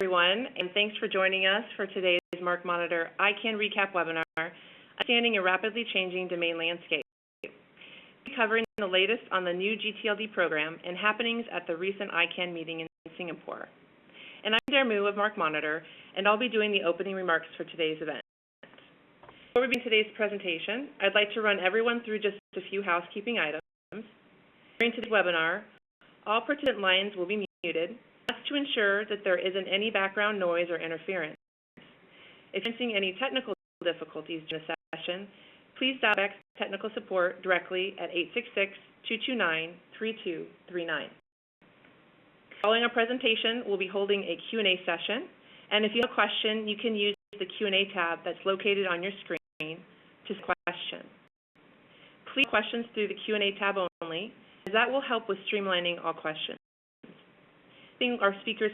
everyone, and thanks for joining us for today's MarkMonitor ICANN Recap webinar, Understanding a Rapidly Changing Domain Landscape. We'll be covering the latest on the new gTLD program and happenings at the recent ICANN meeting in Singapore. And I'm Dermu of MarkMonitor, and I'll be doing the opening remarks for today's event. Before we begin today's presentation, I'd like to run everyone through just a few housekeeping items. During today's webinar, all participant lines will be muted. That's to ensure that there isn't any background noise or interference. If you're experiencing any technical difficulties during the session, please dial back technical support directly at 866-229-3239. Following our presentation, we'll be holding a Q&A session, and if you have a question, you can use the Q&A tab that's located on your screen to ask a question. Please questions through the Q&A tab only, as that will help with streamlining all questions. Things our speakers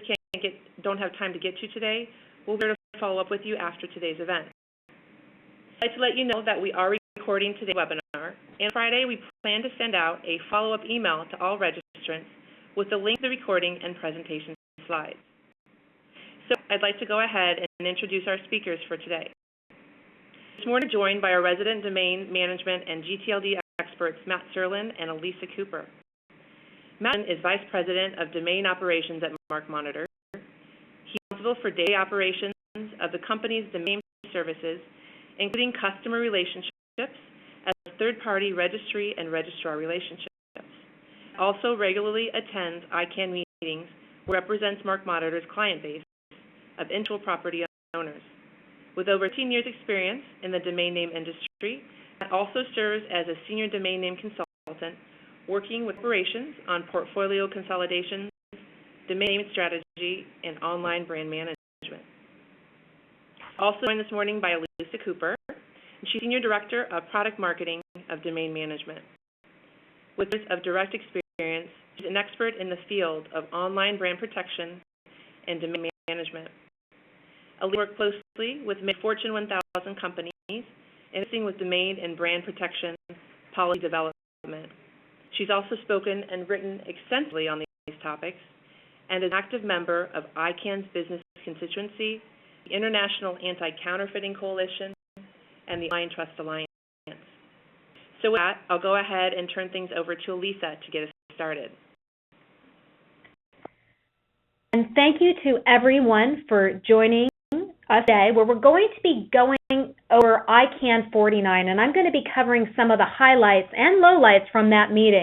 don't have time to get to today, we'll be able to follow up with you after today's event. I'd like to let you know that we are recording today's webinar, and Friday we plan to send out a follow-up email to all registrants with the link to the recording and presentation slides. So I'd like to go ahead and introduce our speakers for today. This morning we're joined by our resident domain management and gTLD experts, Matt Serlin and Elisa Cooper. Matt is Vice President of Domain Operations at MarkMonitor. He's responsible for day operations of the company's domain services, including customer relationships as third-party registry and registrar relationships. Also regularly attends ICANN meetings where represents MarkMonitor's client base of intellectual property owners. With over 15 years' experience in the domain name industry, Matt also serves as a senior domain name consultant, working with corporations on portfolio consolidation, domain name strategy, and online brand management. Also joined this morning by Elisa Cooper, and she's Senior Director of Product Marketing of Domain Management. With years of direct experience, she's an expert in the field of online brand protection and domain management. Elisa worked closely with many Fortune 1000 companies, assisting with domain and brand protection policy development. She's also spoken and written extensively on these topics and is an active member of ICANN's business constituency, the International Anti-Counterfeiting Coalition, and the Online Trust Alliance. So with that, I'll go ahead and turn things over to Elisa to get us started. And thank you to everyone for joining us today, where we're going to be going over ICANN 49, and I'm going to be covering some of the highlights and lowlights from that meeting.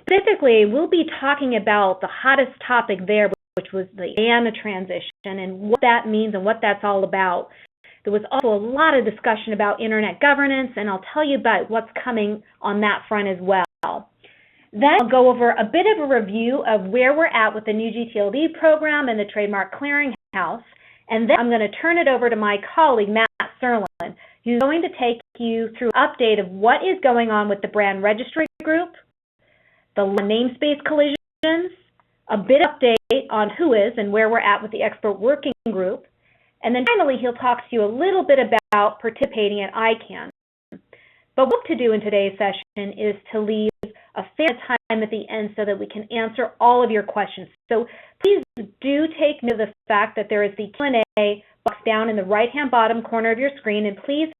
Specifically, we'll be talking about the hottest topic there, which was the IANA transition and what that means and what that's all about. There was also a lot of discussion about internet governance, and I'll tell you about what's coming on that front as well. Then I'll go over a bit of a review of where we're at with the new gTLD program and the Trademark Clearinghouse, and then I'm going to turn it over to my colleague, Matt Serlin, who's going to take you through an update of what is going on with the brand registry group, the namespace collisions, a bit of update on who is and where we're at with the expert working group, and then finally he'll talk to you a little bit about participating at ICANN. But what to do in today's session is to leave a fair time at the end so that we can answer all of your questions. So please do take note of the fact that there is the Q&A box down in the right-hand bottom corner of your screen, and please,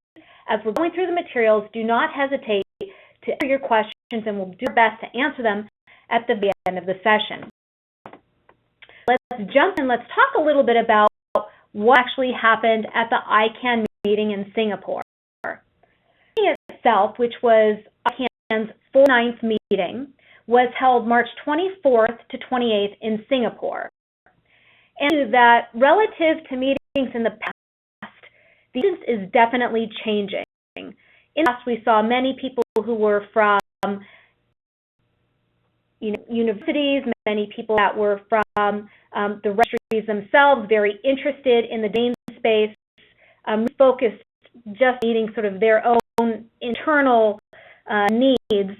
as we're going through the materials, do not hesitate to enter your questions, and we'll do our best to answer them at the very end of the session. Let's jump in. Let's talk a little bit about what actually happened at the ICANN meeting in Singapore. The meeting itself, which was ICANN's 49th meeting, was held March 24th to 28th in Singapore. And that relative to meetings in the past, the meetings is definitely changing. In the past, we saw many people who were from universities, many people that were from the registries themselves, very interested in the namespace, focused just meeting sort of their own internal needs.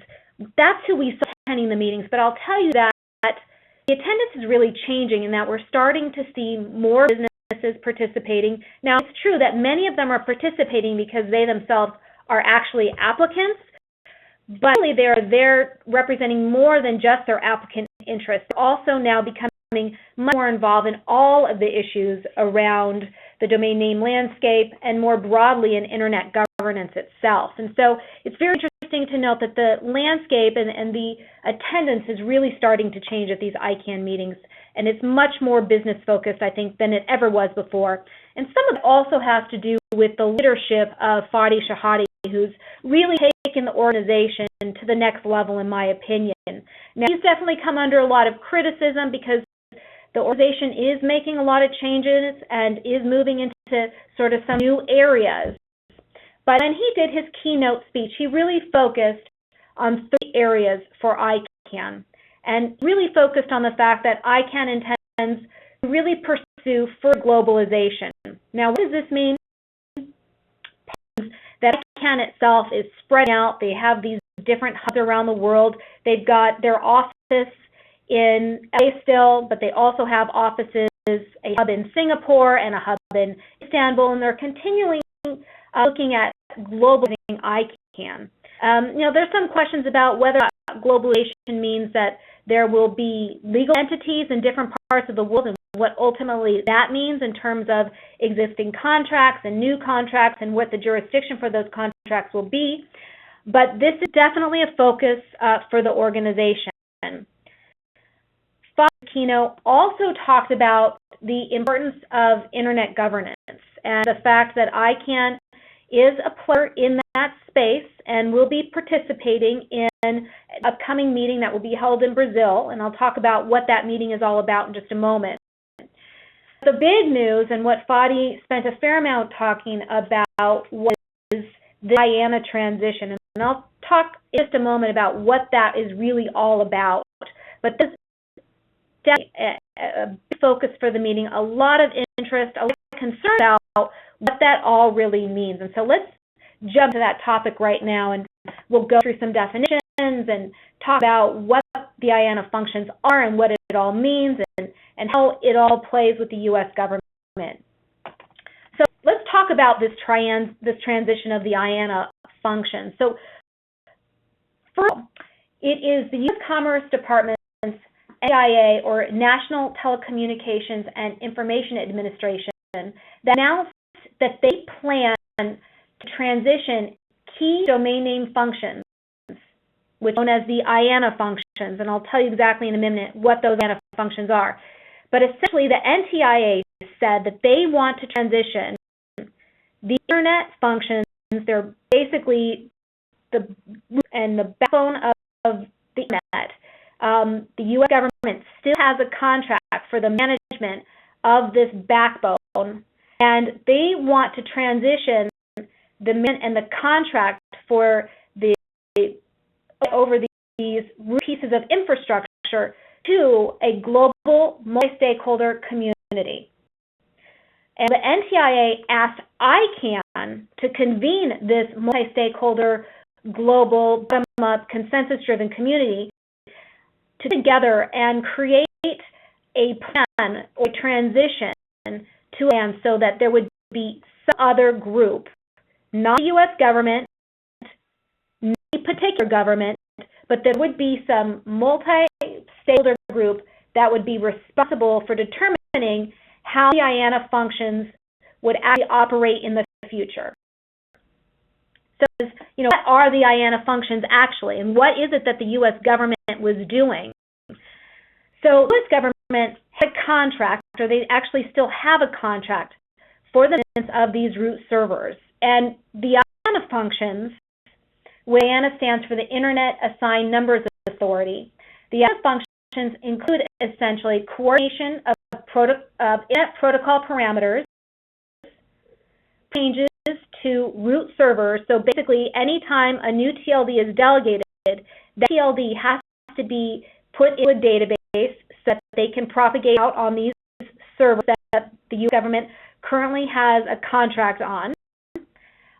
That's who we saw attending the meetings, but I'll tell you that the attendance is really changing and that we're starting to see more businesses participating. Now, it's true that many of them are participating because they themselves are actually applicants, but they're representing more than just their applicant interests. They're also now becoming much more involved in all of the issues around the domain name landscape and more broadly in internet governance itself. And so it's very interesting to note that the landscape and the attendance is really starting to change at these ICANN meetings, and it's much more business focused, I think, than it ever was before. And some of it also has to do with the leadership of Fadi Shahadi, who's really taken the organization to the next level, in my opinion. Now, he's definitely come under a lot of criticism because the organization is making a lot of changes and is moving into sort of some new areas. But when he did his keynote speech, he really focused on 3 areas for ICANN and really focused on the fact that ICANN intends to really pursue further globalization. Now, what does this mean? That ICANN itself is spread out. They have these different hubs around the world. They've got their office in LA still, but they also have offices, a hub in Singapore and a hub in Istanbul, and they're continuing looking at globalizing ICANN. There's some questions about whether globalization means that there will be legal entities in different parts of the world and what ultimately that means in terms of existing contracts and new contracts and what the jurisdiction for those contracts will be. But this is definitely a focus for the organization. Fadi's keynote also talked about the importance of internet governance and the fact that ICANN is a player in that space and will be participating in an upcoming meeting that will be held in Brazil, and I'll talk about what that meeting is all about in just a moment. The big news, and what Fadi spent a fair amount talking about, was the IANA transition, and I'll talk in just a moment about what that is really all about. But this is definitely a big focus for the meeting, a lot of interest, a lot of concern about what that all really means. And so let's jump to that topic right now, and we'll go through some definitions and talk about what the IANA functions are and what it all means and how it all plays with the U.S. government. So let's talk about this transition of the IANA function. So first, it is the U.S. Commerce Department's NTIA, or National Telecommunications and Information Administration, that announced that they plan to transition key domain name functions, which are known as the IANA functions, and I'll tell you exactly in a minute what those IANA functions are. But essentially, the NTIA said that they want to transition the internet functions. They're basically the backbone of the internet. The U.S. government still has a contract for the management of this backbone, and they want to transition the contract for over these pieces of infrastructure to a global multi-stakeholder community. And the NTIA asked ICANN to convene this multi-stakeholder global bottom-up consensus-driven community together and create a plan or transition to land so that there would be some other group, not the U.S. government, not a particular government, but there would be some multi-stakeholder group that would be responsible for determining how the IANA functions would actually operate in the future. So, what are the IANA functions actually, and what is it that the U.S. government was doing? So the U.S. government had a contract, or they actually still have a contract for the maintenance of these root servers. And the IANA functions, where IANA stands for the Internet Assigned Numbers Authority, the IANA functions include essentially coordination of Internet protocol parameters, changes to root servers. So basically, anytime a new TLD is delegated, that TLD has to be put into a database so that they can propagate out on these servers that the U.S. government currently has a contract on.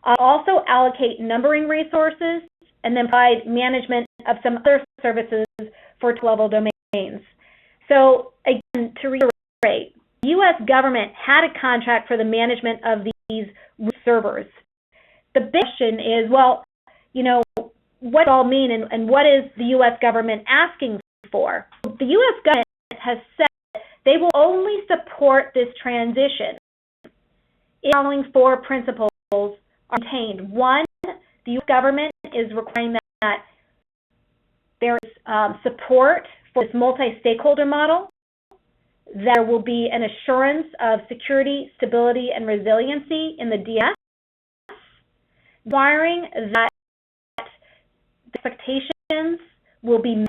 Also allocate numbering resources, and then provide management of some other services for level domains. So again, to reiterate, the U.S. government had a contract for the management of these servers. The big question is, well, what does it all mean, and what is the U.S. government asking for? The U.S. government has said They will only support this transition if the following four principles are maintained. One, the U.S. government is requiring that there is support for this multi-stakeholder model. There will be an assurance of security, stability, and resiliency in the DNS, requiring that the expectations will be met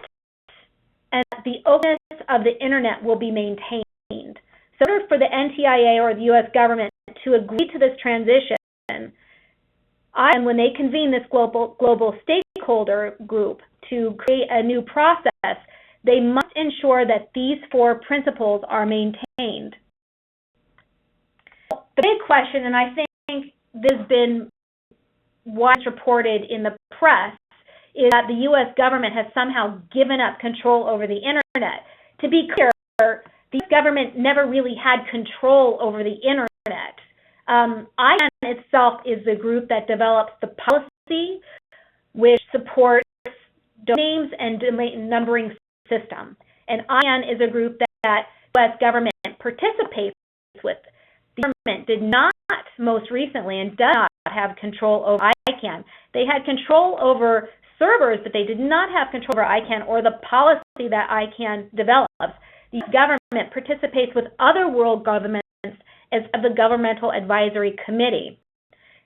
and that the openness of the Internet will be maintained. So in order for the NTIA or the U.S. government to agree to this transition, and when they convene this global stakeholder group to create a new process, they must ensure that these four principles are maintained. The big question, and I think this has been what's reported in the press, is that the U.S. government has somehow given up control over the Internet. To be clear, the U.S. government never really had control over the Internet. ICANN itself is the group that develops the policy which supports domain names and domain numbering system. And IANA is a group that the U.S. government participates with. The government did not most recently and does not have control over ICANN. They had control over servers, but they did not have control over ICANN or the policy that ICANN develops. The government participates with other world governments as the Governmental Advisory Committee.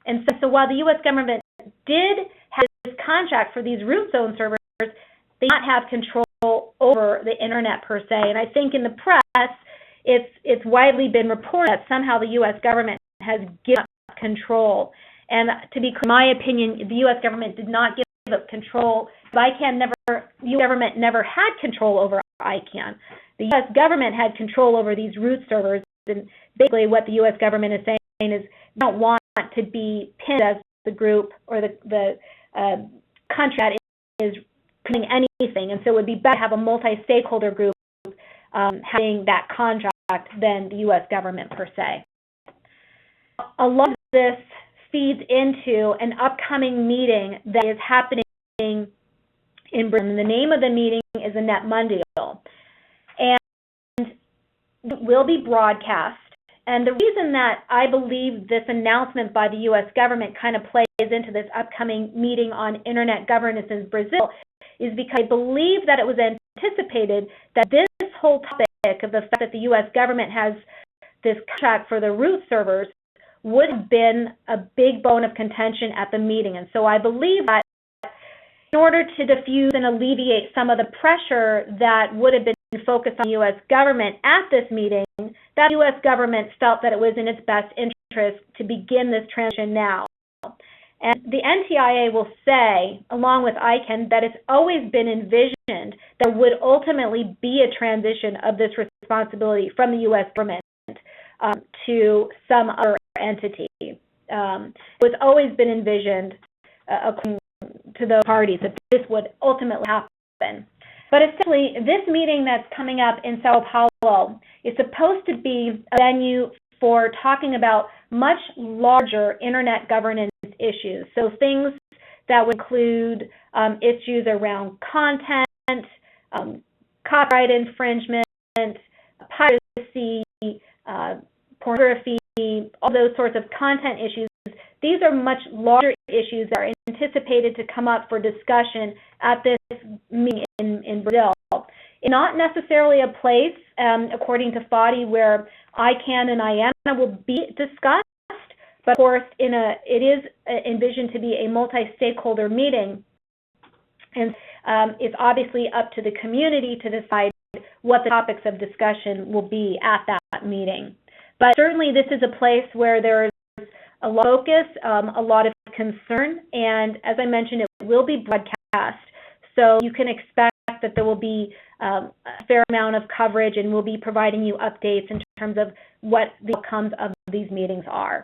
And so while the U.S. government did have this contract for these root zone servers, they did not have control over the Internet per se. And I think in the press, it's widely been reported that somehow the U.S. government has given up control. And to be clear, in my opinion, the U.S. government did not give up control. The U.S. government never had control over ICANN. The U.S. government had control over these root servers. And basically what the U.S. government is saying is they don't want to be pinned as the group or the country that is doing anything. And so it would be better to have a multi-stakeholder group having that contract than the U.S. government per se. A lot of this feeds into an upcoming meeting that is happening in Britain. The name of the meeting is a Net Mundial. And it will be broadcast. And the reason that I believe this announcement by the U.S. government kind of plays into this upcoming meeting on Internet governance in Brazil is because I believe that it was anticipated that this whole topic of the fact that the U.S. government has this contract for the root servers would have been a big bone of contention at the meeting. And so I believe that in order to diffuse and alleviate some of the pressure that would have been focused on the U.S. government at this meeting, that U.S. government felt that it was in its best interest to begin this transition now. And the NTIA will say, along with ICANN, that it's always been envisioned there would ultimately be a transition of this responsibility from the U.S. government to some other entity. It's always been envisioned, according to those parties, that this would ultimately happen. But essentially, this meeting that's coming up in Sao Paulo is supposed to be a venue for talking about much larger Internet governance issues. So things that would include issues around content, copyright infringement, piracy, pornography, all those sorts of content issues. These are much larger issues that are anticipated to come up for discussion at this meeting in Brazil. It's not necessarily a place, according to FADI, where ICANN and IANA will be discussed, but of course it is envisioned to be a multi-stakeholder meeting, and it's obviously up to the community to decide what the topics of discussion will be at that meeting. But certainly this is a place where there is a lot of focus, a lot of concern, and as I mentioned, it will be broadcast. So you can expect that there will be a fair amount of coverage, and we'll be providing you updates in terms of what the outcomes of these meetings are.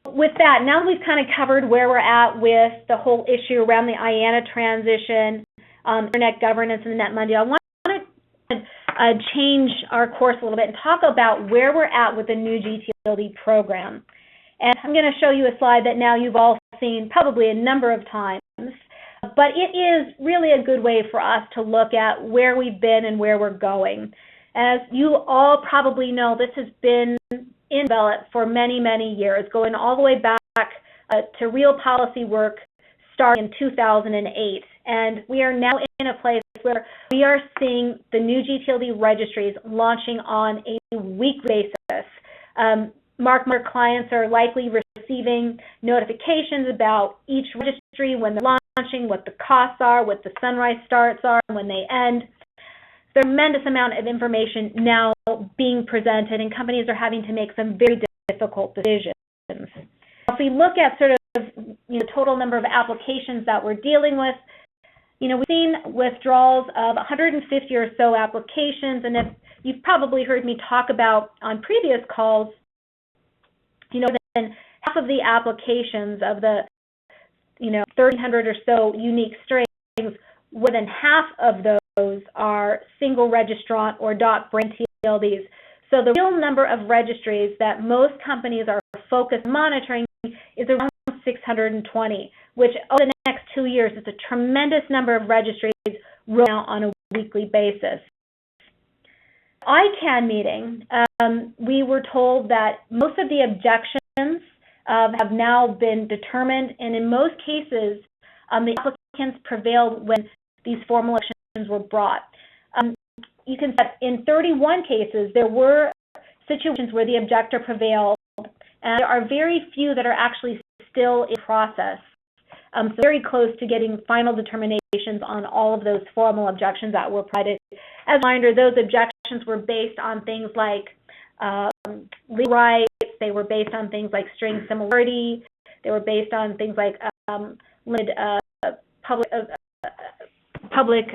With that, now that we've kind of covered where we're at with the whole issue around the IANA transition, Internet governance, and the Net Mundial, I want to change our course a little bit and talk about where we're at with the new gTLD program. And I'm going to show you a slide that now you've all seen probably a number of times. but it is really a good way for us to look at where we've been and where we're going. As you all probably know, this has been in development for many, many years, going all the way back to real policy work starting in 2008. And we are now in a place where we are seeing the new gTLD registries launching on a weekly basis. MarkMonitor clients are likely receiving notifications about each registry, when they're launching, what the costs are, what the sunrise starts are, and when they end. There's a tremendous amount of information now being presented, and companies are having to make some very difficult decisions. If we look at sort of total number of applications that we're dealing with, we've seen withdrawals of 150 or so applications, and if you've probably heard me talk about on previous calls, then half of the applications of the 1,300 or so unique strings, more than half of those are single registrant or .brand TLDs. So the real number of registries that most companies are focused on monitoring is around 620, which over the next 2 years is a tremendous number of registries rolling out on a weekly basis. ICANN meeting, we were told that most of the objections have now been determined, and in most cases, the applicants prevailed when these formal objections were brought. You can see that in 31 cases, there were situations where the objector prevailed, and there are very few that are actually still in process. So very close to getting final determinations on all of those formal objections that were provided. As a reminder, those objections were based on things like legal rights, they were based on things like string similarity, they were based on things like limited public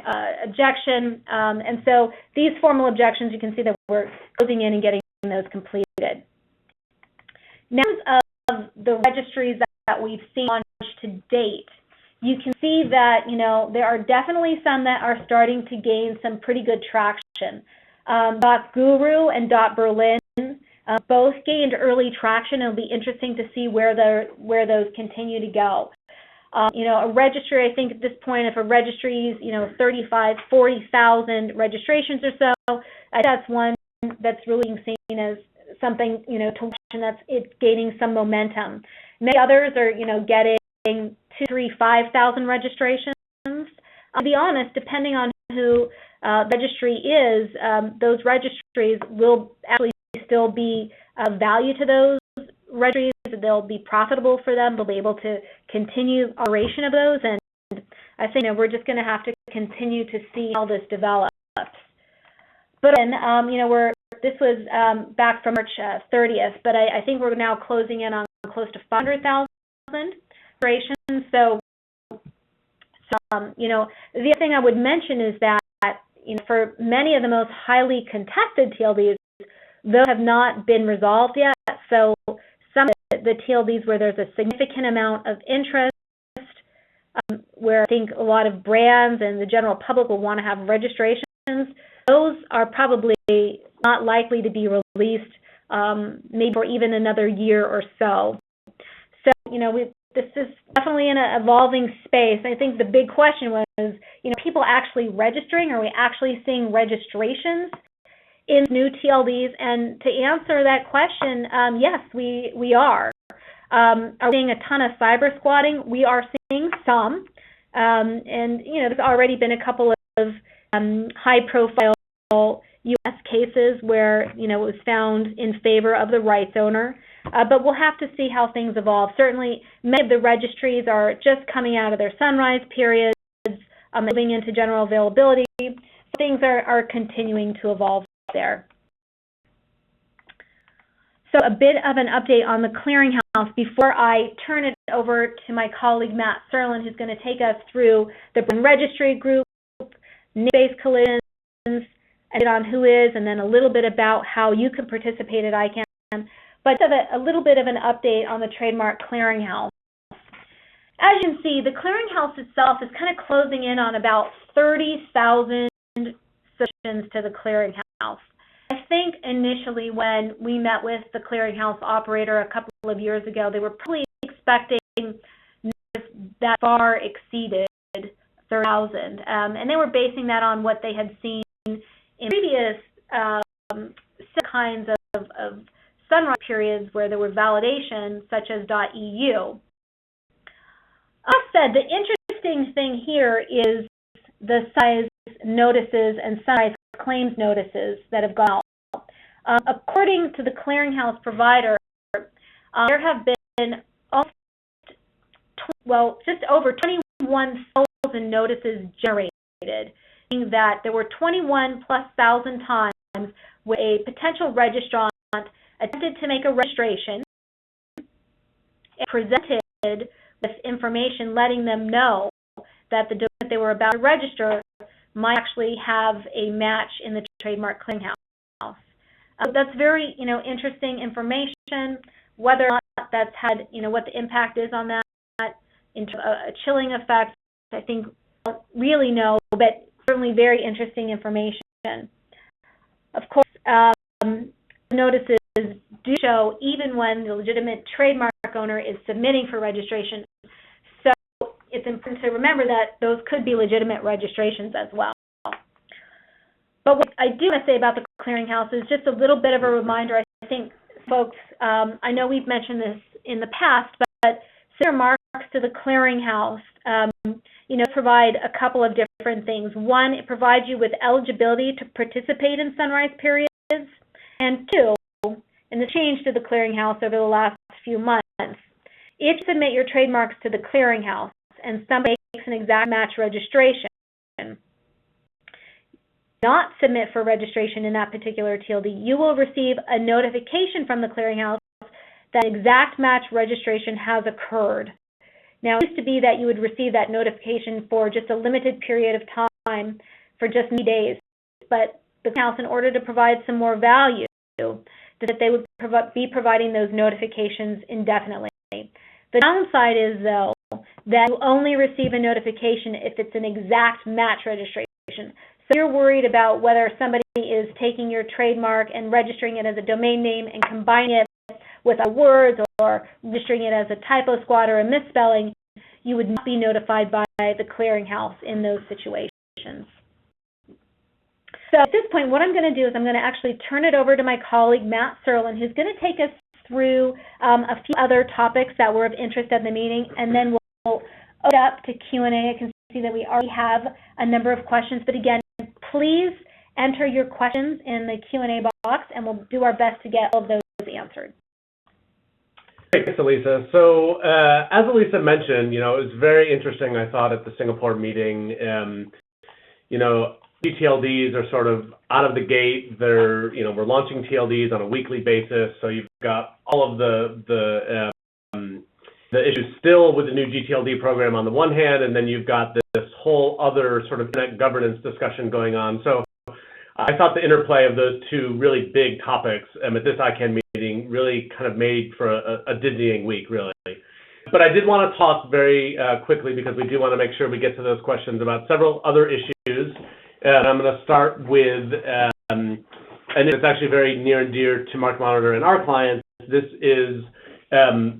objection, and so these formal objections, you can see that we're closing in and getting those completed. Now, of the registries that we've seen launched to date, you can see that there are definitely some that are starting to gain some pretty good traction. .guru and .berlin both gained early traction. It'll be interesting to see where those continue to go. A registry, I think at this point, if a registry is 35,000, 40,000 registrations or so, that's one that's really being seen as something to watch, and that's it gaining some momentum. Many others are getting 2,000, 3,000, 5,000 registrations. To be honest, depending on who the registry is, those registries will actually still be of value to those registries. They'll be profitable for them. They'll be able to continue operation of those, and I think we're just going to have to continue to see how this develops. But then, this was back from March 30th, but I think we're now closing in on close to 500,000 registrations. So the other thing I would mention is that for many of the most highly contested TLDs, those have not been resolved yet. So some of the TLDs where there's a significant amount of interest, where I think a lot of brands and the general public will want to have registrations, those are probably not likely to be released maybe for even another year or so. So, this is definitely an evolving space. I think the big question was, people actually registering? Are we actually seeing registrations in new TLDs? And to answer that question, yes, we are. Are we seeing a ton of cyber squatting? We are seeing some. And, there's already been a couple of high-profile U.S. cases where, it was found in favor of the rights owner. But we'll have to see how things evolve. Certainly, many of the registries are just coming out of their sunrise periods, moving into general availability. Things are continuing to evolve there. So a bit of an update on the Clearinghouse before I turn it over to my colleague Matt Serlin, who's going to take us through the registry group, Namespace collisions, and on who is, and then a little bit about how you can participate at ICANN. But a little bit of an update on the Trademark Clearinghouse. As you can see, the Clearinghouse itself is kind of closing in on about 30,000 submissions to the Clearinghouse. I think initially when we met with the Clearinghouse operator a couple of years ago, they were probably expecting that far exceeded. 30,000. And they were basing that on what they had seen in previous kinds of sunrise periods where there were validations, such as .eu. That said, the interesting thing here is the sunrise notices and sunrise claims notices that have gone out. According to the Clearinghouse provider, there have been just over 21,000 notices generated, meaning that there were 21,000+ times where a potential registrant attempted to make a registration and presented with information letting them know that the domain that they were about to register might actually have a match in the Trademark Clearinghouse. That's very, interesting information. Whether or not that's had, what the impact is on that, in a chilling effect, I think I don't really know, but certainly very interesting information. Of course, notices do show even when the legitimate trademark owner is submitting for registration. So it's important to remember that those could be legitimate registrations as well. But what I do want to say about the Clearinghouse is just a little bit of a reminder. I think folks, I know we've mentioned this in the past, but similar marks to the Clearinghouse, provide a couple of different things. One, it provides you with eligibility to participate in sunrise periods, and two, and the change to the Clearinghouse over the last few months, if you submit your trademarks to the Clearinghouse and somebody makes an exact match registration, not submit for registration in that particular TLD, you will receive a notification from the Clearinghouse that exact match registration has occurred. Now, it used to be that you would receive that notification for just a limited period of time, for just many days, but the Clearinghouse, in order to provide some more value, that they would be providing those notifications indefinitely. The downside is, though, that you only receive a notification if it's an exact match registration. So you're worried about whether somebody is taking your trademark and registering it as a domain name and combining it with words, or registering it as a typo squat or a misspelling, you would not be notified by the Clearinghouse in those situations. So at this point, what I'm going to do is I'm going to actually turn it over to my colleague, Matt Serlin, who's going to take us through a few other topics that were of interest at the meeting, and then we'll open up to Q&A. I can see that we already have a number of questions, but again, please enter your questions in the Q&A box, and we'll do our best to get all of those answered. Thanks, Elisa. So as Elisa mentioned, it was very interesting, I thought, at the Singapore meeting. gTLDs are sort of out of the gate. They're, we're launching TLDs on a weekly basis. So you've got all of the issues still with the new gTLD program on the one hand, and then you've got this whole other sort of internet governance discussion going on. So I thought the interplay of those two really big topics at this ICANN meeting really kind of made for a dizzying week, really. But I did want to talk very quickly, because we do want to make sure we get to those questions, about several other issues. And I'm going to start with, and it's actually very near and dear to MarkMonitor and our clients. This is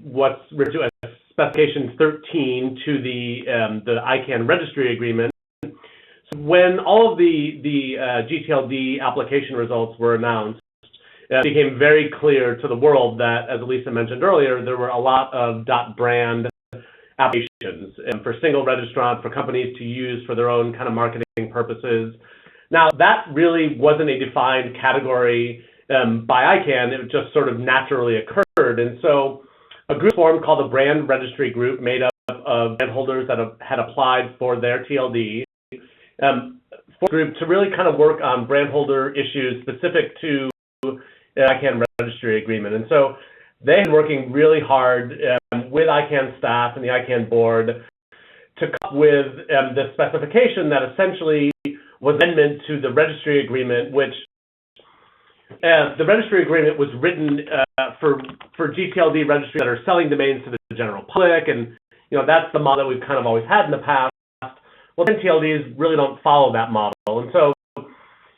what's referred to as Specification 13 to the ICANN Registry Agreement. So when all of the gTLD application results were announced, it became very clear to the world that, as Elisa mentioned earlier, there were a lot of .brand applications for single registrants, for companies to use for their own kind of marketing purposes. Now, that really wasn't a defined category by ICANN. It just sort of naturally occurred. And so a group formed called the Brand Registry Group, made up of brand holders that had applied for their TLD, for a group to really kind of work on brand holder issues specific to ICANN Registry Agreement. And so they've been working really hard with ICANN staff and the ICANN board to come up with the specification that essentially was an amendment to the registry agreement, which the registry agreement was written for gTLD registries that are selling domains to the general public, and that's the model that we've kind of always had in the past. Well, TLDs really don't follow that model, and so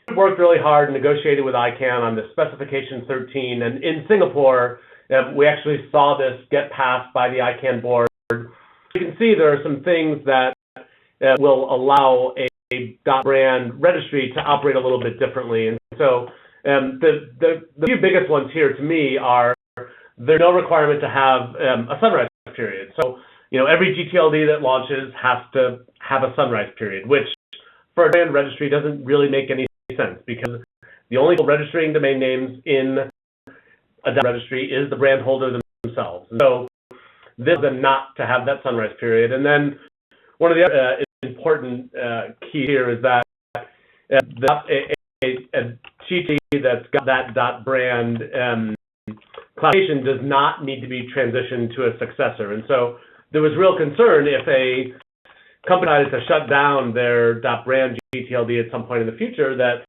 we worked really hard and negotiated with ICANN on the Specification 13, and in Singapore, we actually saw this get passed by the ICANN board. You can see there are some things that will allow a .brand registry to operate a little bit differently. And so the few biggest ones here to me are there's no requirement to have a sunrise period. So, every gTLD that launches has to have a sunrise period, which for a brand registry doesn't really make any sense because the only people registering domain names in a registry is the brand holder themselves. And so this is not to have that sunrise period. And then one of the other important key here is that a GTLD that's got that .brand classification does not need to be transitioned to a successor. And so there was real concern if a company decided to shut down their .brand gTLD at some point in the future that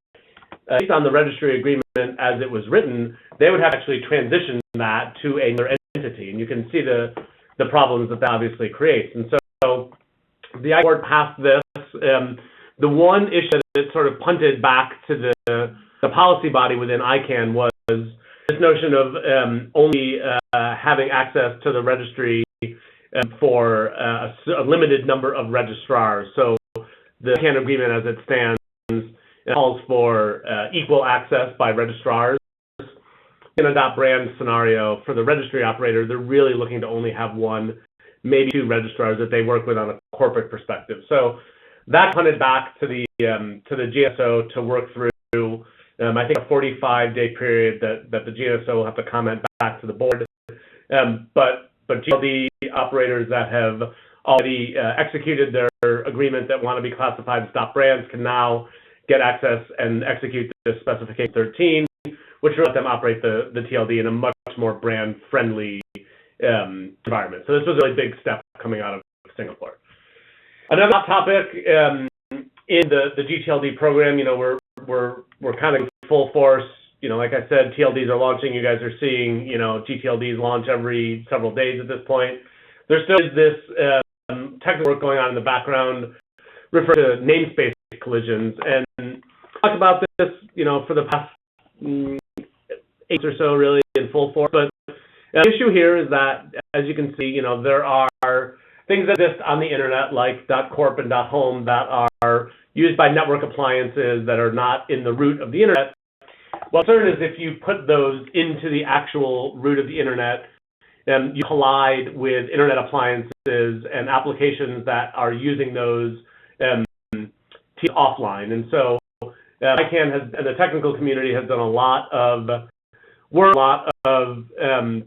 based on the registry agreement as it was written, they would have to actually transition that to another entity. And you can see the problems that obviously creates. And so the ICANN board passed this. The one issue that it sort of punted back to the policy body within ICANN was this notion of only having access to the registry for a limited number of registrars. So the ICANN agreement as it stands calls for equal access by registrars. In a .brand scenario, for the registry operator, they're really looking to only have one, maybe two registrars that they work with on a corporate perspective. So that punted back to the GSO to work through, I think, a 45-day period that the GSO will have to comment back to the board. But GTLD operators that have already executed their agreement that want to be classified as .brands can now get access and execute the specification 13, which will let them operate the TLD in a much more brand-friendly environment. So this was a really big step coming out of Singapore. Another hot topic in the gTLD program, we're kind of in full force. Like I said, TLDs are launching. You guys are seeing, gTLDs launch every several days at this point. There still is this technical work going on in the background referred to namespace collisions. And talked about this, for the past 8 or so, really in full force. But the issue here is that, as you can see, there are things that exist on the internet like .corp and .home that are used by network appliances that are not in the root of the internet. What's concern is if you put those into the actual root of the internet, you collide with internet appliances and applications that are using those offline. And so ICANN and the technical community has done a lot of work, a lot of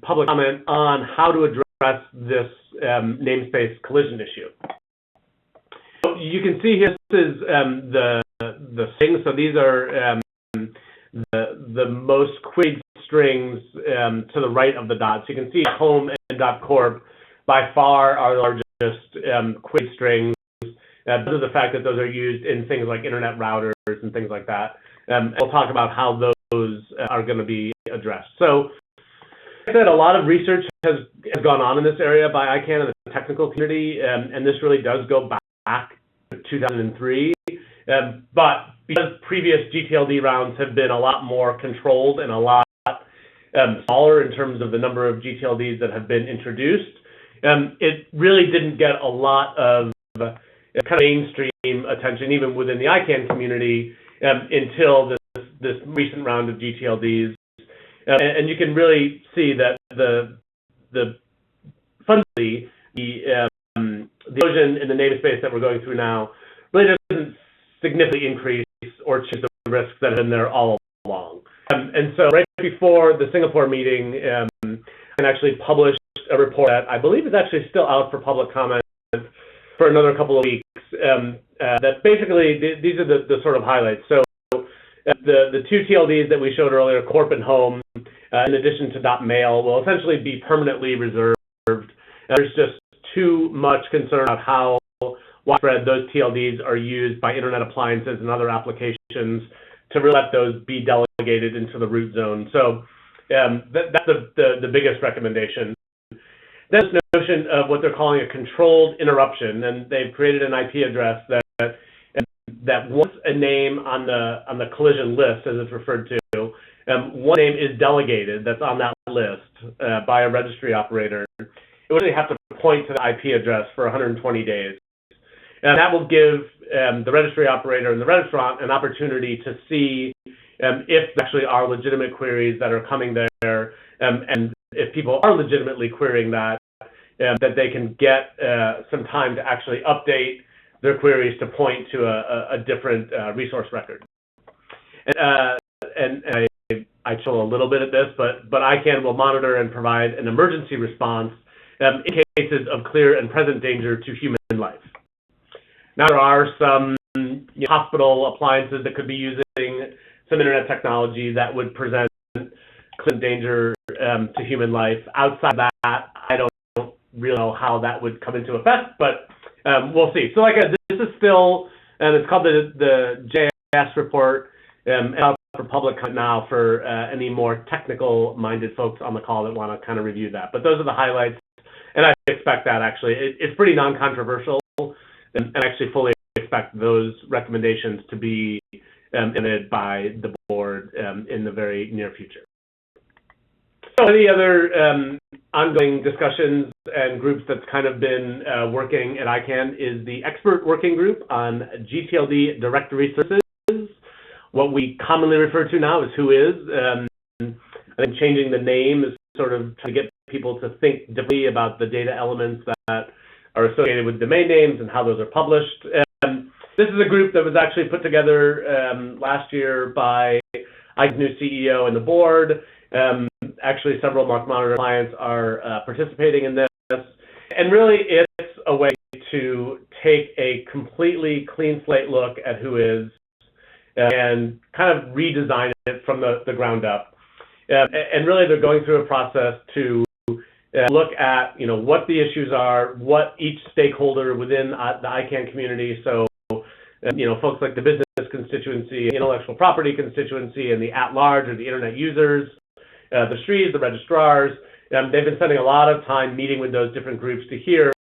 public comment on how to address this namespace collision issue. So you can see here, this is the strings. So these are the most queried strings to the right of the dots. You can see home and .corp by far are the largest queried strings because of the fact that those are used in things like internet routers and things like that. And we'll talk about how those are going to be addressed. So, like I said, a lot of research has gone on in this area by ICANN and the technical community, and this really does go back to 2003. But because previous gTLD rounds have been a lot more controlled and a lot smaller in terms of the number of gTLDs that have been introduced, it really didn't get a lot of kind of mainstream attention, even within the ICANN community, until this recent round of gTLDs. And you can really see that the erosion in the namespace that we're going through now really doesn't significantly increase or change the risks that have been there all along. And so right before the Singapore meeting, I actually published a report that I believe is actually still out for public comment for another couple of weeks. That basically, these are the sort of highlights. So the two TLDs that we showed earlier, corp and home, in addition to .mail, will essentially be permanently reserved. There's just too much concern about how widespread those TLDs are used by internet appliances and other applications to really let those be delegated into the root zone. So that's the biggest recommendation. Then this notion of what they're calling a controlled interruption, and they've created an IP address that once a name on the collision list, as it's referred to, one name is delegated that's on that list by a registry operator, it would really have to point to the IP address for 120 days. And that will give the registry operator and the registrant an opportunity to see if there actually are legitimate queries that are coming there, and if people are legitimately querying that they can get some time to actually update their queries to point to a different resource record. And I chill a little bit at this, but ICANN will monitor and provide an emergency response in cases of clear and present danger to human life. Now, there are some hospital appliances that could be using some internet technology that would present clear danger to human life. Outside of that, I don't really know how that would come into effect, but we'll see. So, like I said, this is still, it's called the JS report, out for public comment now for any more technical-minded folks on the call that want to kind of review that. But those are the highlights, and I expect that actually. It's pretty non-controversial, and I actually fully expect those recommendations to be implemented by the board in the very near future. So any other ongoing discussions and groups that's kind of been working at ICANN is the expert working group on gTLD directory services, what we commonly refer to now as WHOIS. I think changing the name is sort of trying to get people to think differently about the data elements that are associated with domain names and how those are published. This is a group that was actually put together last year by ICANN's new CEO and the board. Actually, several MarkMonitor clients are participating in this. And really, it's a way to take a completely clean slate look at WHOIS and kind of redesign it from the ground up. And really, they're going through a process to look at, what the issues are, what each stakeholder within the ICANN community, so, folks like the business constituency, intellectual property constituency, and the at-large or the internet users, the registries, the registrars, they've been spending a lot of time meeting with those different groups to hear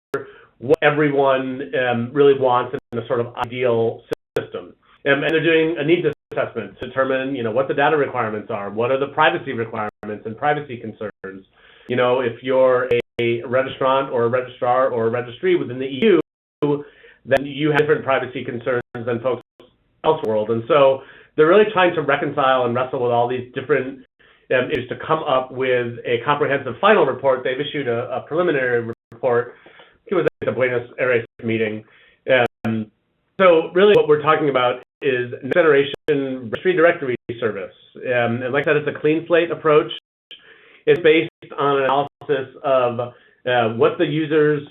what everyone really wants in a sort of ideal system. And they're doing a needs assessment to determine, what the data requirements are, what are the privacy requirements and privacy concerns. If you're a registrant or a registrar or a registry within the EU, then you have different privacy concerns than folks elsewhere in the world. And so they're really trying to reconcile and wrestle with all these different issues to come up with a comprehensive final report. They've issued a preliminary report. It was at the Buenos Aires meeting. So really what we're talking about is next generation registry directory service. And like I said, it's a clean slate approach. It's based on an analysis of what the users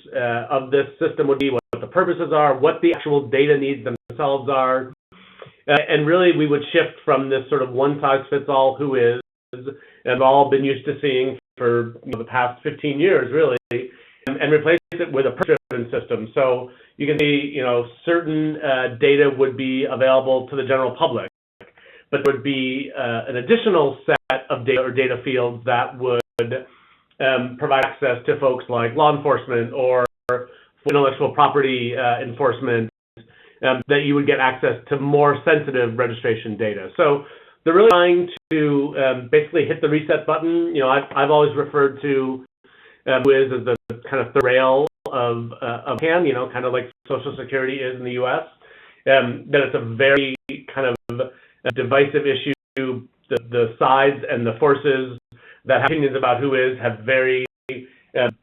of this system would be, what the purposes are, what the actual data needs themselves are. And really, we would shift from this sort of one-size-fits-all WHOIS, and all been used to seeing for the past 15 years, really, and replace it with a purpose-driven system. So you can see, certain data would be available to the general public, but there would be an additional set of data or data fields that would provide access to folks like law enforcement or intellectual property enforcement, that you would get access to more sensitive registration data. So they're really trying to basically hit the reset button. I've always referred to WHOIS as the kind of the rail of CAN, kind of like Social Security is in the U.S. That it's a very kind of divisive issue. The sides and the forces that have opinions about WHOIS have very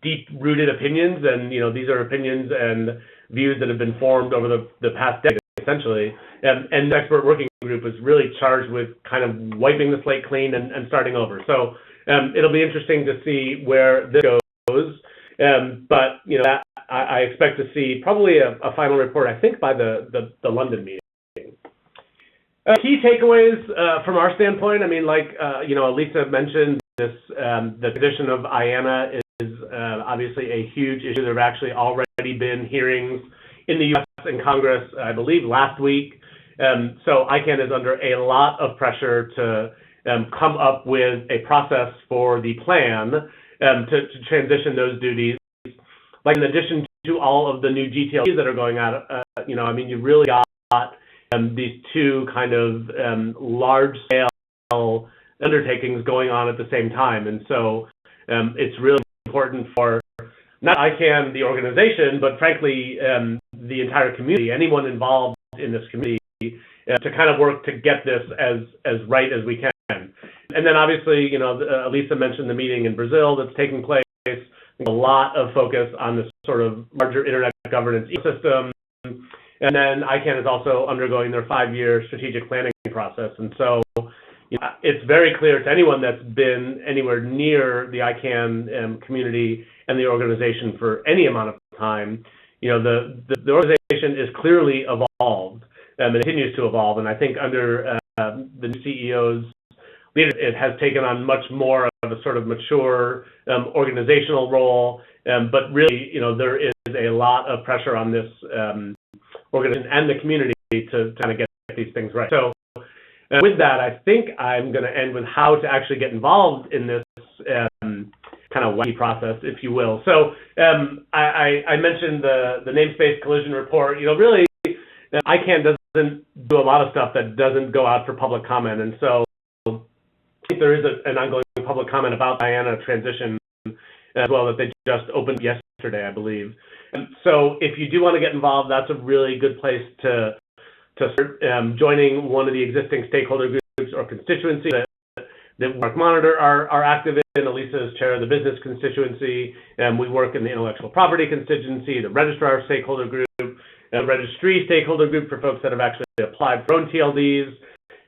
deep-rooted opinions, and these are opinions and views that have been formed over the past decade, essentially. And the expert working group is really charged with kind of wiping the slate clean and starting over. So it'll be interesting to see where this goes. But I expect to see probably a final report, I think, by the London meeting. Key takeaways from our standpoint, Elisa mentioned this, the addition of IANA is obviously a huge issue. There have actually already been hearings in the U.S. and Congress, I believe, last week. So ICANN is under a lot of pressure to come up with a process for the plan to transition those duties. Like in addition to all of the new gTLDs that are going out, you really got these two kind of large-scale undertakings going on at the same time. And so it's really important for not ICANN, the organization, but frankly, the entire community, anyone involved in this community, to kind of work to get this as right as we can. And then obviously, Elisa mentioned the meeting in Brazil that's taking place. A lot of focus on this sort of larger internet governance ecosystem. And then ICANN is also undergoing their 5-year strategic planning process. And so it's very clear to anyone that's been anywhere near the ICANN community and the organization for any amount of time, the organization is clearly evolved and continues to evolve. And I think under the new CEO's leadership, it has taken on much more of a sort of mature organizational role. But really, there is a lot of pressure on this organization and the community to kind of get these things right. So with that, I think I'm going to end with how to actually get involved in this kind of wacky process, if you will. So I mentioned the namespace collision report. Really, ICANN doesn't do a lot of stuff that doesn't go out for public comment. And so I think there is an ongoing public comment about the IANA transition as well that they just opened yesterday, I believe. And so if you do want to get involved, that's a really good place to start joining one of the existing stakeholder groups or constituencies that MarkMonitor are active in. Elisa is chair of the business constituency, and we work in the intellectual property constituency, the registrar stakeholder group, the registry stakeholder group for folks that have actually applied for own TLDs.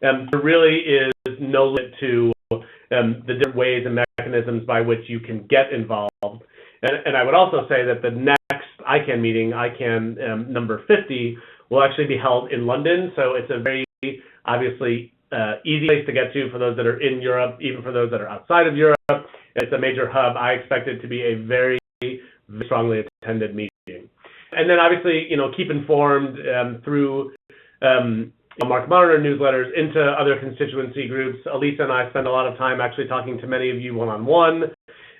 There really is no limit to the different ways and mechanisms by which you can get involved. And I would also say that the next ICANN meeting, ICANN number 50, will actually be held in London. So it's a very, obviously, easy place to get to for those that are in Europe, even for those that are outside of Europe. It's a major hub. I expect it to be a very, very strongly attended meeting. And then obviously, keep informed through MarkMonitor newsletters into other constituency groups. Elisa and I spend a lot of time actually talking to many of you one-on-one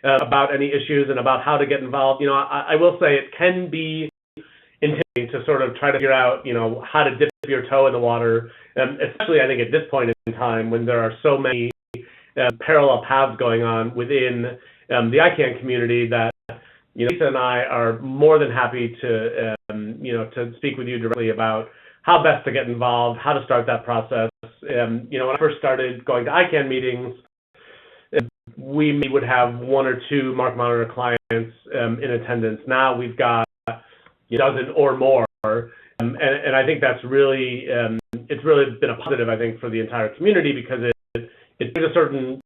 about any issues and about how to get involved. I will say it can be intimidating to sort of try to figure out, how to dip your toe in the water, especially I think at this point in time when there are so many parallel paths going on within the ICANN community that Lisa and I are more than happy to to speak with you directly about how best to get involved, how to start that process. When I first started going to ICANN meetings, we would have 1 or 2 MarkMonitor clients in attendance. Now we've got a dozen or more, and I think that's really it's really been a positive, I think, for the entire community because it gives a certain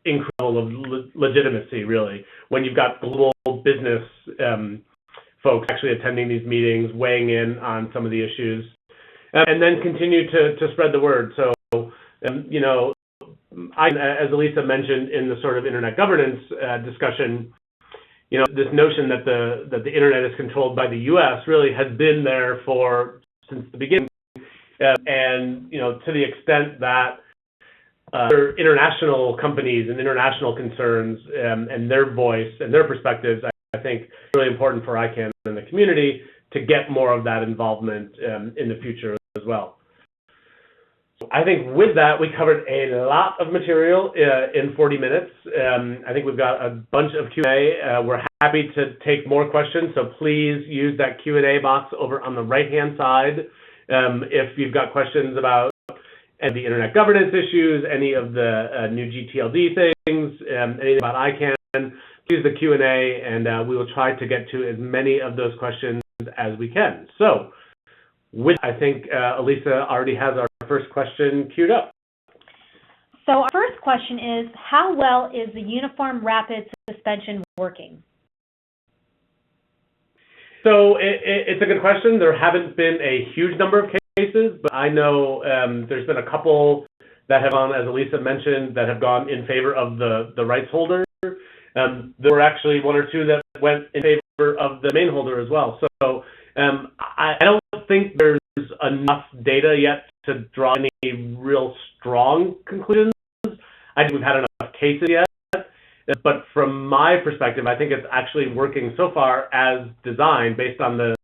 incredible of legitimacy, really, when you've got global business folks actually attending these meetings, weighing in on some of the issues, and then continue to spread the word. So, as Elisa mentioned in the sort of internet governance discussion, this notion that the internet is controlled by the U.S. really has been there since the beginning, and to the extent that international companies and international concerns and their voice and their perspectives, I think, is really important for ICANN and the community to get more of that involvement in the future as well. I think with that, we covered a lot of material in 40 minutes. I think we've got a bunch of Q&A. We're happy to take more questions, so please use that Q&A box over on the right-hand side. If you've got questions about the internet governance issues, any of the new gTLD things, anything about ICANN, use the Q&A, and we will try to get to as many of those questions as we can. So, I think Elisa already has our first question queued up. So our first question is, how well is the Uniform Rapid Suspension working? So it's a good question. There haven't been a huge number of cases, but I know there's been a couple that have gone, as Elisa mentioned, that have gone in favor of the rights holder. There were actually 1 or 2 that went in favor of the main holder as well. So I don't think there's enough data yet to draw any real strong conclusions. I think we've had enough cases yet, but from my perspective, I think it's actually working so far as designed based on the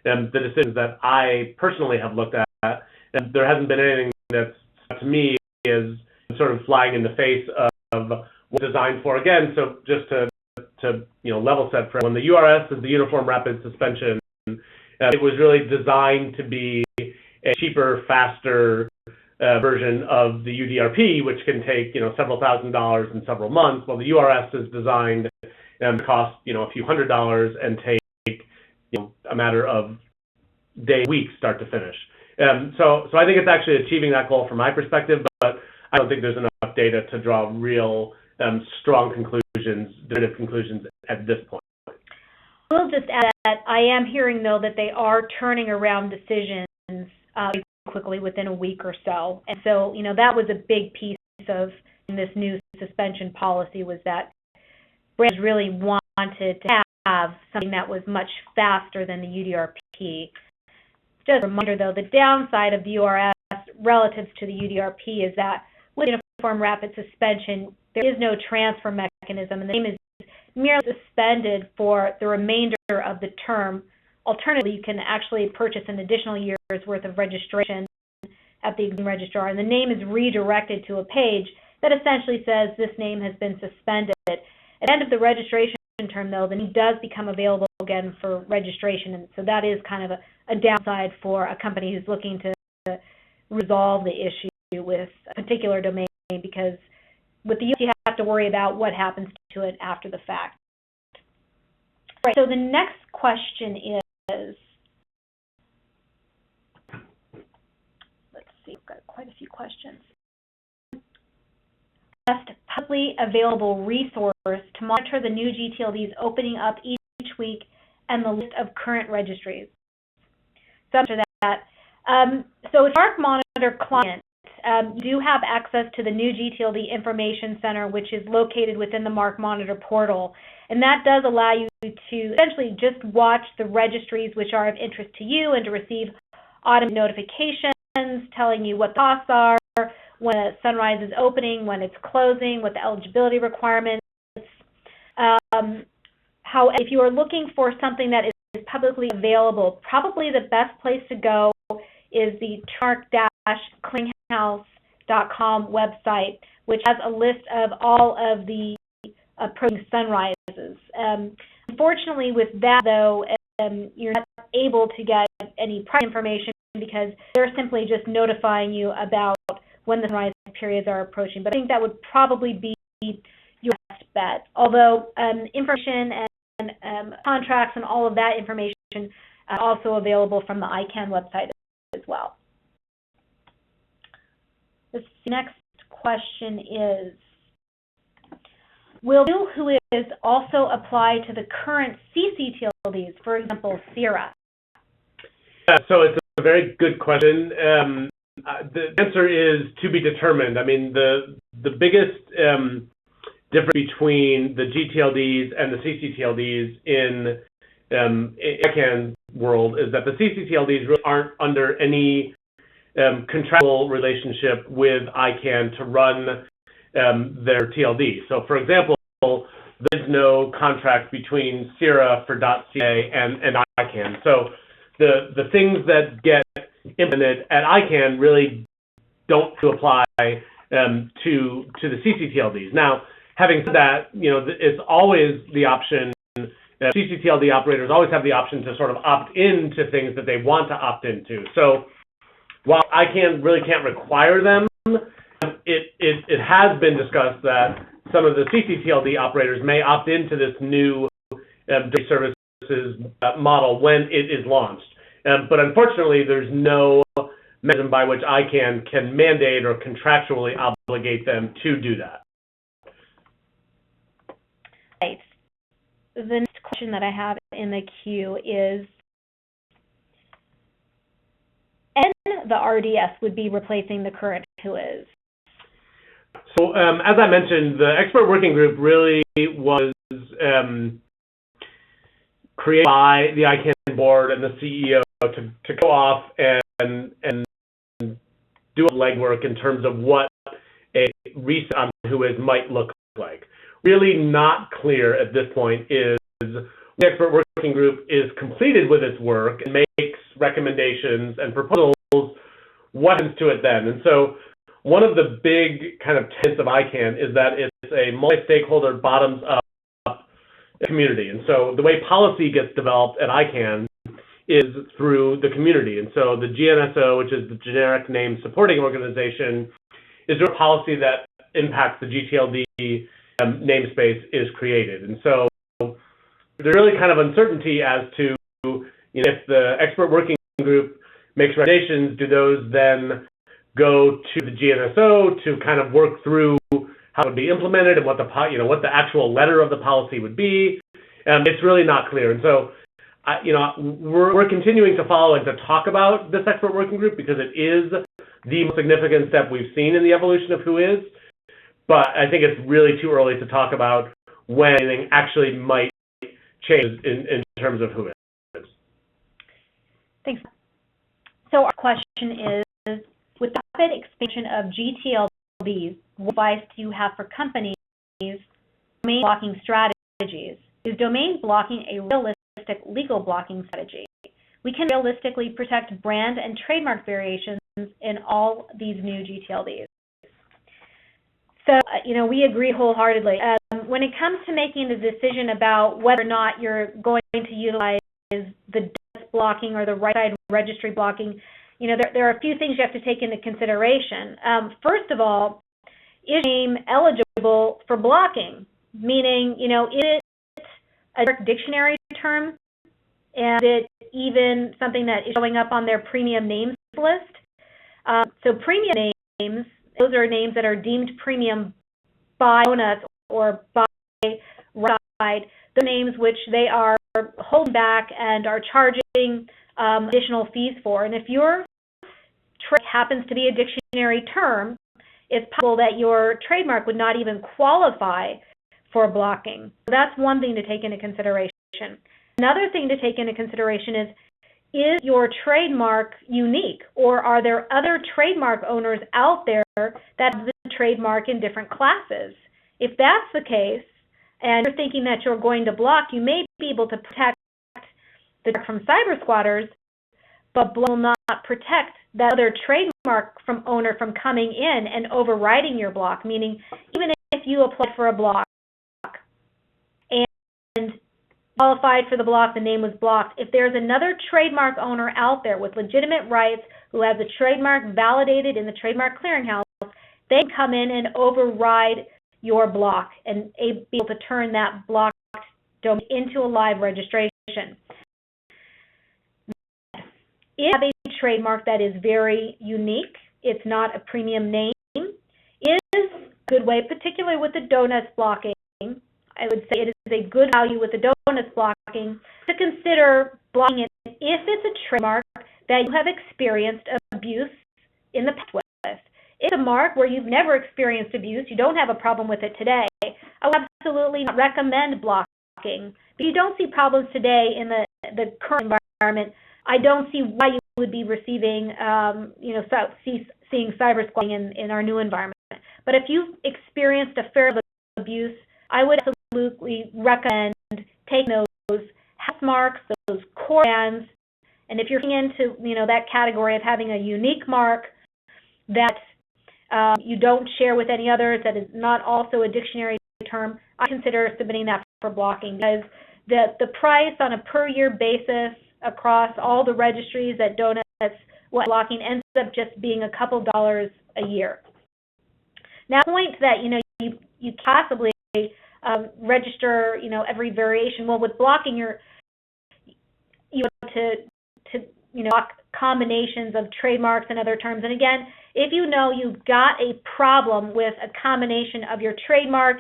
decisions that I personally have looked at. And there hasn't been anything that's, to me, is sort of flying in the face of what's designed for. Again, so just to level set for when the URS is the Uniform Rapid Suspension, It was really designed to be a cheaper, faster version of the UDRP, which can take, several $1,000s in several months, while the URS is designed to cost, a few $100s and take, a matter of days, weeks, start to finish. So I think it's actually achieving that goal from my perspective, but I don't think there's enough data to draw real strong conclusions, definitive conclusions at this point. We'll just add that I am hearing, though, that they are turning around decisions quickly within a week or so. And so, that was a big piece of this new suspension policy, was that brands really wanted to have something that was much faster than the UDRP. Just a reminder, though, the downside of the URS relative to the UDRP is that with Uniform Rapid Suspension, there is no transfer mechanism, and the name is merely suspended for the remainder of the term. Alternatively, you can actually purchase an additional year's worth of registration at the exam registrar, and the name is redirected to a page that essentially says this name has been suspended. At the end of the registration term, though, the name does become available again for registration, and so that is kind of a downside for a company who's looking to resolve the issue with a particular domain, because with the US, you have to worry about what happens to it after the fact. All right, so the next question is, let's see, we've got quite a few questions. Best publicly available resource to monitor the new gTLDs opening up each week and the list of current registries. So after that, so with MarkMonitor client, you do have access to the new gTLD Information Center, which is located within the MarkMonitor portal. And that does allow you to essentially just watch the registries which are of interest to you and to receive automated notifications telling you what the costs are, when Sunrise is opening, when it's closing, what the eligibility requirements. How, if you are looking for something that is publicly available, probably the best place to go is the Trademark-Clearinghouse.com website, which has a list of all of the approaching sunrises. Unfortunately, with that, though, you're not able to get any price information because they're simply just notifying you about when the sunrise periods are approaching. But I think that would probably be your best bet. Although information and contracts and all of that information are also available from the ICANN website as well. This next question is, will who is also apply to the current CCTLDs, for example, SIRA? So it's a very good question. The answer is to be determined. I mean, the biggest difference between the gTLDs and the CCTLDs in ICANN world is that the CCTLDs really aren't under any contractual relationship with ICANN to run their TLD. So, for example, there's no contract between SIRA for .ca and ICANN. So the things that get implemented at ICANN really don't apply to the CCTLDs. Now, having said that, it's always the option. CCTLD operators always have the option to sort of opt into things that they want to opt into. So while ICANN really can't require them, it has been discussed that some of the CCTLD operators may opt into this new services model when it is launched. But unfortunately, there's no mechanism by which ICANN can mandate or contractually obligate them to do that. Right. The next question that I have in the queue is, and the RDS would be replacing the current who is. So as I mentioned, the expert working group really was created by the ICANN board and the CEO to go off and do a legwork in terms of what a reset on who is might look like. Really not clear at this point is the expert working group is completed with its work and makes recommendations and proposals. What happens to it then? And so one of the big kind of tenets of ICANN is that it's a multi-stakeholder bottoms-up community. And so the way policy gets developed at ICANN is through the community. And so the GNSO, which is the Generic Name Supporting Organization, is a policy that impacts the gTLD namespace is created. And so there's really kind of uncertainty as to if the expert working group makes recommendations, do those then go to the GNSO to kind of work through how it would be implemented and what the actual letter of the policy would be? It's really not clear. And so we're continuing to follow and to talk about this expert working group because it is the most significant step we've seen in the evolution of who is. But I think it's really too early to talk about when anything actually might change in terms of who is. Thanks. So our question is, with the rapid expansion of gTLDs, what advice do you have for companies domain blocking strategies? Is domain blocking a realistic legal blocking strategy? We can realistically protect brand and trademark variations in all these new gTLDs. So, we agree wholeheartedly. When it comes to making the decision about whether or not you're going to utilize the DOS blocking or the right-side registry blocking, there are a few things you have to take into consideration. First of all, is your name eligible for blocking? Meaning, is it a direct dictionary term? And is it even something that is showing up on their premium names list? So premium names, those are names that are deemed premium by ONUS or by right. The names which they are holding back and are charging additional fees for. And if your trade happens to be a dictionary term, it's possible that your trademark would not even qualify for blocking. So that's one thing to take into consideration. Another thing to take into consideration is your trademark unique, or are there other trademark owners out there that have the trademark in different classes? If that's the case, and you're thinking that you're going to block, you may be able to protect the trademark from cyber squatters, but will not protect that other trademark owner from coming in and overriding your block, meaning even if you applied for a block and qualified for the block, the name was blocked, if there's another trademark owner out there with legitimate rights who has the trademark validated in the Trademark Clearinghouse, they can come in and override your block and be able to turn that blocked domain into a live registration. If you have a trademark that is very unique, it's not a premium name, it is a good way, particularly with the DONUS blocking, I would say it is a good value with the DONUS blocking to consider blocking it if it's a trademark that you have experienced abuse in the past with. If it's a mark where you've never experienced abuse, you don't have a problem with it today, I would absolutely not recommend blocking. If you don't see problems today in the current environment, I don't see why you would be receiving, seeing cyber squatting in our new environment. But if you've experienced a fair bit of abuse, I would absolutely recommend taking those house marks, those core brands, and if you're into that category of having a unique mark that you don't share with any others, that is not also a dictionary term, I consider submitting that for blocking, because the price on a per year basis across all the registries that don't have blocking ends up just being a couple dollars a year. Now, the point that you possibly register every variation. Well, with blocking, you have to block combinations of trademarks and other terms. And again, if you've got a problem with a combination of your trademark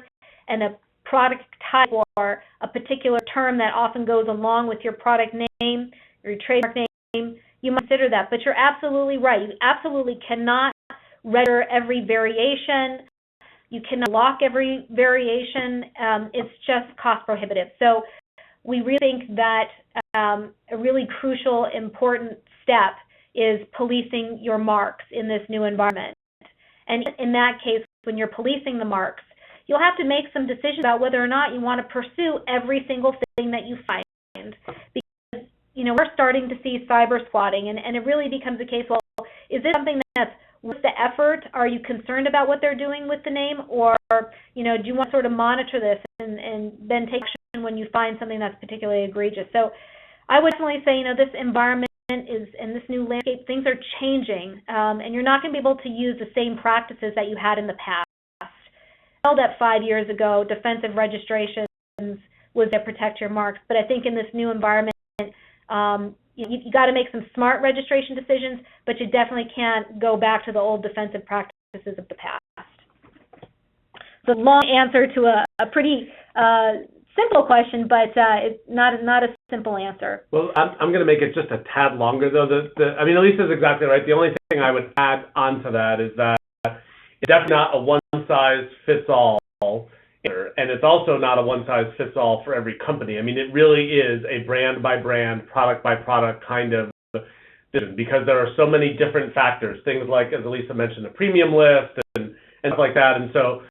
and a product type or a particular term that often goes along with your product name or your trademark name, you must consider that. But you're absolutely right. You absolutely cannot register every variation. You cannot block every variation. It's just cost prohibitive. So we really think that a really crucial, important step is policing your marks in this new environment. And in that case, when you're policing the marks, you'll have to make some decisions about whether or not you want to pursue every single thing that you find. Because, we're starting to see cyber squatting, and it really becomes a case, well, is this something that's worth the effort? Are you concerned about what they're doing with the name? Or, do you want to sort of monitor this and then take action when you find something that's particularly egregious? So I would definitely say, this environment is, in this new landscape, things are changing, and you're not going to be able to use the same practices that you had in the past. I know that 5 years ago, defensive registrations was to protect your marks, but I think in this new environment, you got to make some smart registration decisions, but you definitely can't go back to the old defensive practices of the past. It's a long answer to a pretty simple question, but it's not a simple answer. Well, I'm going to make it just a tad longer, though. I mean, Elisa's exactly right. The only thing I would add on to that is that it's definitely not a one-size-fits-all, and it's also not a one-size-fits-all for every company. I mean, it really is a brand-by-brand, product-by-product kind of decision, because there are so many different factors, things like, as Elisa mentioned, a premium list and stuff like that. And so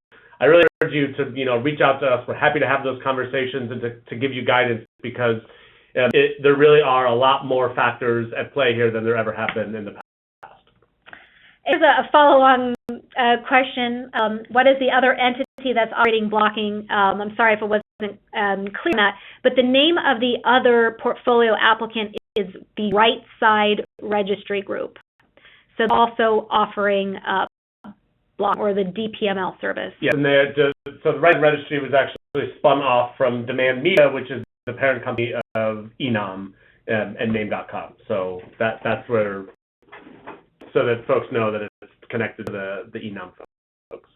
I really urge you to, reach out to us. We're happy to have those conversations and to give you guidance, because there really are a lot more factors at play here than there ever have been in the past. Here's a follow-on question. What is the other entity that's operating blocking? I'm sorry if it wasn't clear on that, but the name of the other portfolio applicant is the Right Side Registry Group. So also offering block or the DPML service. Yeah, and so the Right Registry was actually spun off from Demand Media, which is the parent company of ENOM and Name.com. So that's where, so that folks know that it's connected to the ENOM folks.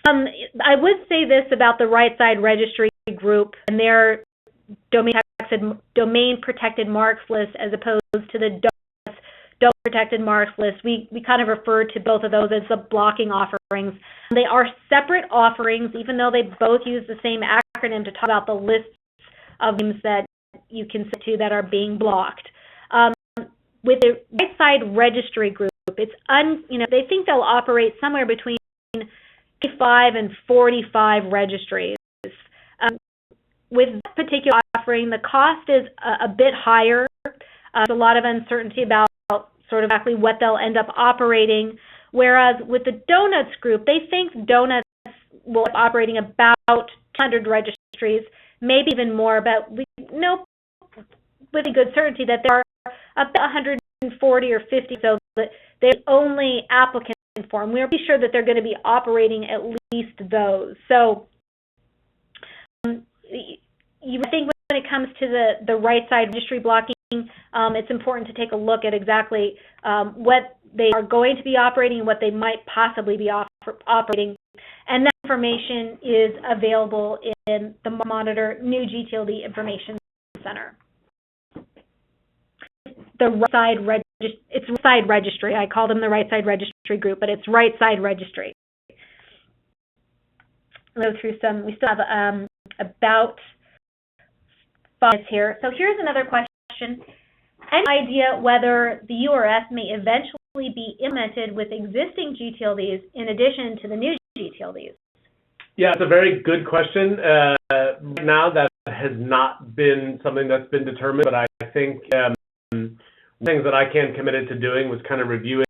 I would say this about the Right Side Registry Group and their domain protected marks list as opposed to the don't protected marks list. We kind of refer to both of those as the blocking offerings. They are separate offerings, even though they both use the same acronym to talk about the lists of names that you can set to that are being blocked. With the Right Side Registry Group, it's they think they'll operate somewhere between 25 and 45 registries. With this particular offering, the cost is a bit higher. There's a lot of uncertainty about sort of exactly what they'll end up operating, whereas with the Donuts Group, they think Donuts will be operating about 100 registries, maybe even more, but we know with a good certainty that there are about 140 or 50, so that they're the only applicant form. We're pretty sure that they're going to be operating at least those. So you think when it comes to the Right Side Registry blocking, it's important to take a look at exactly what they are going to be operating and what they might possibly be operating. And that information is available in the MarkMonitor new gTLD Information Center. The Right Side it's Right Side Registry. I call them the Right Side Registry Group, but it's Right Side Registry. I'll go through some. We still have about 5 minutes here. So here's another question. Any idea whether the URS may eventually be implemented with existing gTLDs in addition to the new gTLDs? Yeah, it's a very good question. Right now, that has not been something that's been determined, but I think things that ICANN committed to doing was kind of reviewing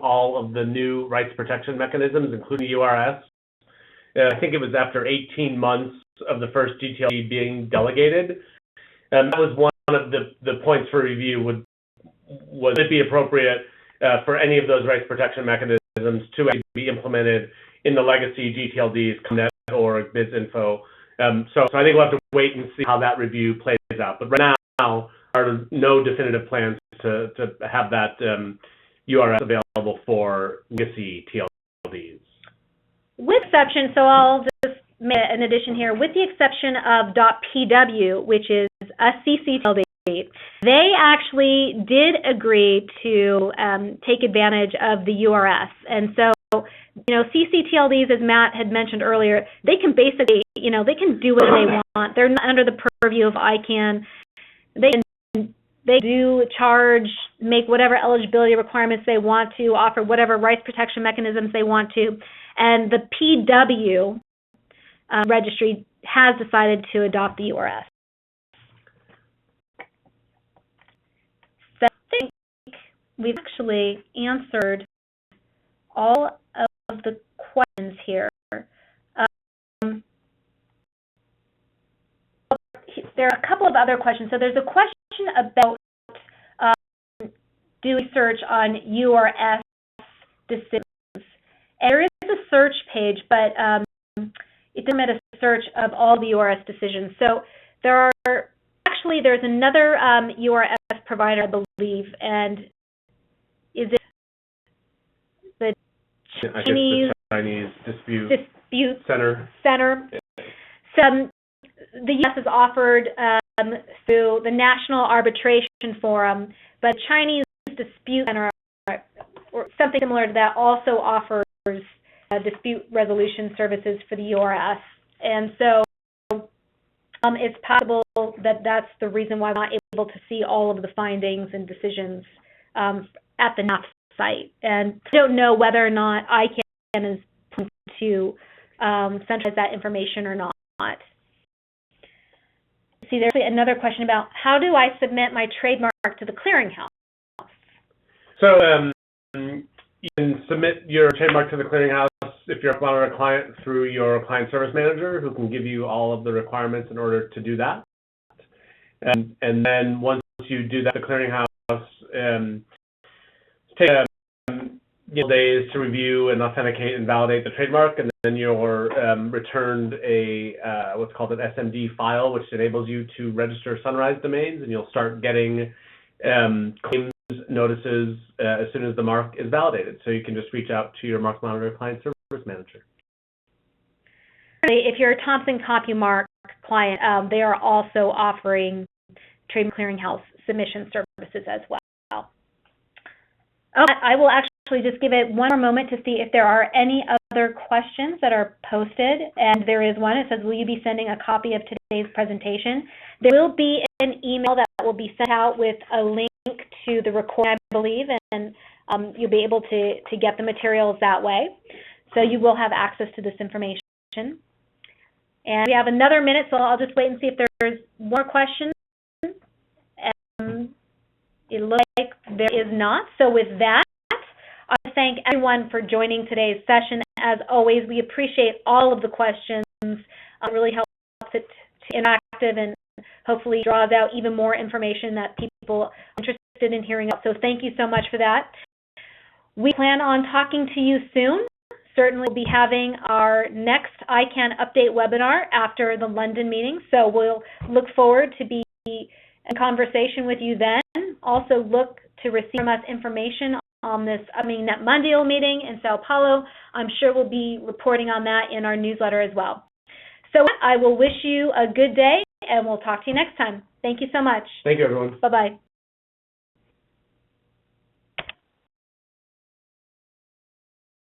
all of the new rights protection mechanisms, including URS. I think it was after 18 months of the first gTLD being delegated. That was one of the points for review. Would it be appropriate for any of those rights protection mechanisms to actually be implemented in the legacy gTLDs, ComNet or BizInfo? So I think we'll have to wait and see how that review plays out. But right now, there are no definitive plans to have that URS available for legacy TLDs. With exception, so I'll just make an addition here, with the exception of .pw, which is a ccTLD, they actually did agree to take advantage of the URS. And so, ccTLDs, as Matt had mentioned earlier, they can basically, they can do what they want. They're not under the purview of ICANN. They do charge, make whatever eligibility requirements they want to, offer whatever rights protection mechanisms they want to. And the PW registry has decided to adopt the URS. So I think we've actually answered all of the questions here. there are a couple of other questions. So there's a question about doing search on URS decisions. And there is a search page, but it doesn't a search of all the URS decisions. So there's another URS provider, I believe, and is it the Chinese Dispute Center? Yeah. So the U.S. is offered through the National Arbitration Forum, but Chinese Dispute Center, or something similar to that, also offers dispute resolution services for the URS. And so it's possible that that's the reason why we're not able to see all of the findings and decisions at the NAF site. And I don't know whether or not ICANN is planning to centralize that information or not. See, there's another question about how do I submit my trademark to the Clearinghouse? So you can submit your trademark to the Clearinghouse if you're a MarkMonitor client through your client service manager, who can give you all of the requirements in order to do that. And then once you do that, the Clearinghouse takes days to review and authenticate and validate the trademark, and then you're returned a what's called an SMD file, which enables you to register Sunrise domains, and you'll start getting claims notices as soon as the mark is validated. So you can just reach out to your MarkMonitor client service manager. If you're a Thomson CompuMark client, they are also offering Trademark Clearinghouse submission services as well. I will actually just give it one more moment to see if there are any other questions that are posted, and there is one. It says, will you be sending a copy of today's presentation? There will be an email that will be sent out with a link to the recording, I believe, and you'll be able to get the materials that way. So you will have access to this information. And we have another minute, so I'll just wait and see if there's more questions. It looks like there is not. So with that, I want to thank everyone for joining today's session. As always, we appreciate all of the questions. It really helps it to interactive and hopefully draws out even more information that people are interested in hearing. So thank you so much for that. We plan on talking to you soon. Certainly we'll be having our next ICANN update webinar after the London meeting. So we'll look forward to be in conversation with you then. Also look to receive from us information on this upcoming NetMundial meeting in Sao Paulo. I'm sure we'll be reporting on that in our newsletter as well. So I will wish you a good day, and we'll talk to you next time. Thank you so much. Thank you, everyone. Bye-bye.